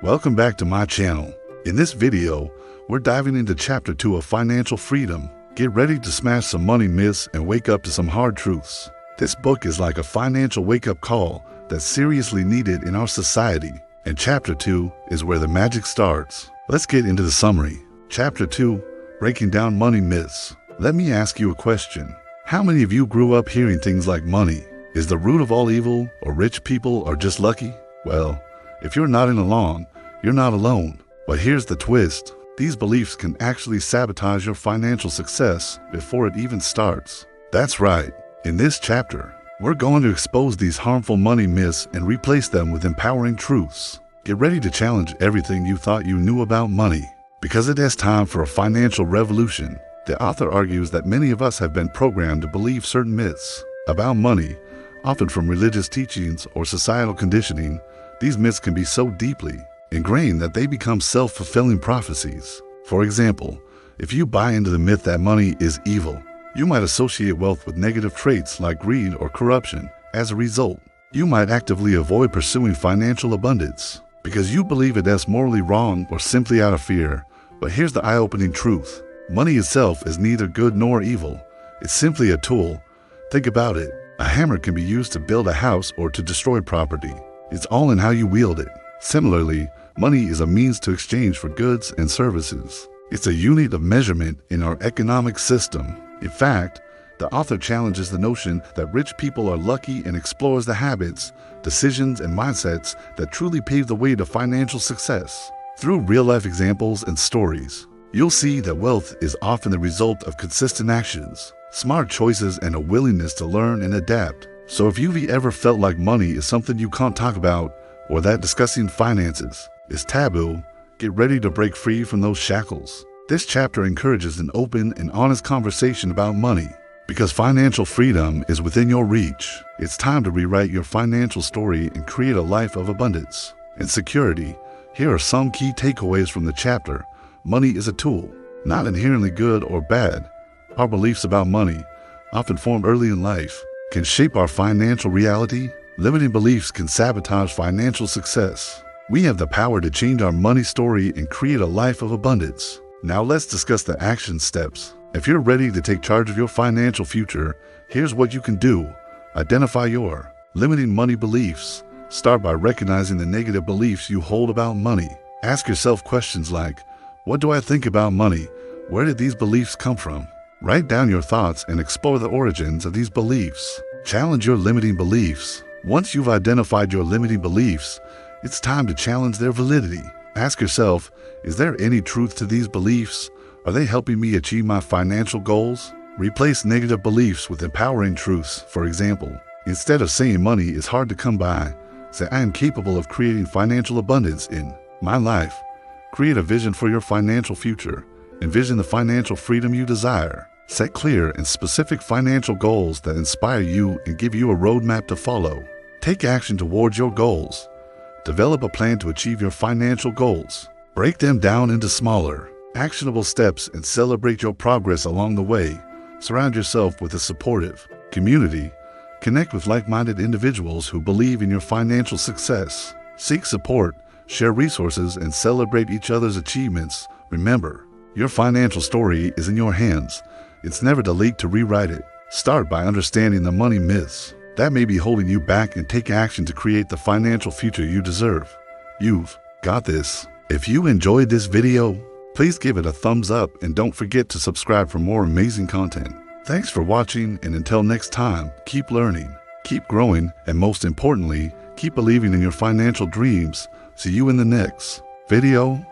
Welcome back to my channel. In this video, we're diving into Chapter 2 of Financial Freedom. Get ready to smash some money myths and wake up to some hard truths. This book is like a financial wake-up call that's seriously needed in our society. And Chapter 2 is where the magic starts. Let's get into the summary. Chapter 2, Breaking Down Money Myths. Let me ask you a question. How many of you grew up hearing things like money is the root of all evil, or rich people are just lucky? Well, if you're nodding along, you're not alone. But here's the twist. These beliefs can actually sabotage your financial success before it even starts. That's right. In this chapter, we're going to expose these harmful money myths and replace them with empowering truths. Get ready to challenge everything you thought you knew about money. Because it is time for a financial revolution, the author argues that many of us have been programmed to believe certain myths about money, often from religious teachings or societal conditioning. These myths can be so deeply ingrained that they become self-fulfilling prophecies. For example, if you buy into the myth that money is evil, you might associate wealth with negative traits like greed or corruption. As a result, you might actively avoid pursuing financial abundance because you believe it as morally wrong or simply out of fear. But here's the eye-opening truth. Money itself is neither good nor evil. It's simply a tool. Think about it. A hammer can be used to build a house or to destroy property. It's all in how you wield it. Similarly, money is a means to exchange for goods and services. It's a unit of measurement in our economic system. In fact, the author challenges the notion that rich people are lucky and explores the habits, decisions, and mindsets that truly pave the way to financial success. Through real-life examples and stories, you'll see that wealth is often the result of consistent actions, smart choices, and a willingness to learn and adapt. So if you've ever felt like money is something you can't talk about, or that discussing finances is taboo, get ready to break free from those shackles. This chapter encourages an open and honest conversation about money. Because financial freedom is within your reach, it's time to rewrite your financial story and create a life of abundance and security. Here are some key takeaways from the chapter. Money is a tool, not inherently good or bad. Our beliefs about money, often formed early in life, can shape our financial reality. Limiting beliefs can sabotage financial success. We have the power to change our money story and create a life of abundance. Now let's discuss the action steps. If you're ready to take charge of your financial future, here's what you can do. Identify your limiting money beliefs. Start by recognizing the negative beliefs you hold about money. Ask yourself questions like, what do I think about money? Where did these beliefs come from? Write down your thoughts and explore the origins of these beliefs. Challenge your limiting beliefs. Once you've identified your limiting beliefs, it's time to challenge their validity. Ask yourself, is there any truth to these beliefs? Are they helping me achieve my financial goals? Replace negative beliefs with empowering truths. For example, instead of saying money is hard to come by, say I am capable of creating financial abundance in my life. Create a vision for your financial future. Envision the financial freedom you desire. Set clear and specific financial goals that inspire you and give you a roadmap to follow. Take action towards your goals. Develop a plan to achieve your financial goals. Break them down into smaller, actionable steps and celebrate your progress along the way. Surround yourself with a supportive community. Connect with like-minded individuals who believe in your financial success. Seek support, share resources, and celebrate each other's achievements. Remember, your financial story is in your hands. It's never too late to rewrite it. Start by understanding the money myths that may be holding you back and take action to create the financial future you deserve. You've got this. If you enjoyed this video, please give it a thumbs up and don't forget to subscribe for more amazing content. Thanks for watching, and until next time, keep learning, keep growing, and most importantly, keep believing in your financial dreams. See you in the next video.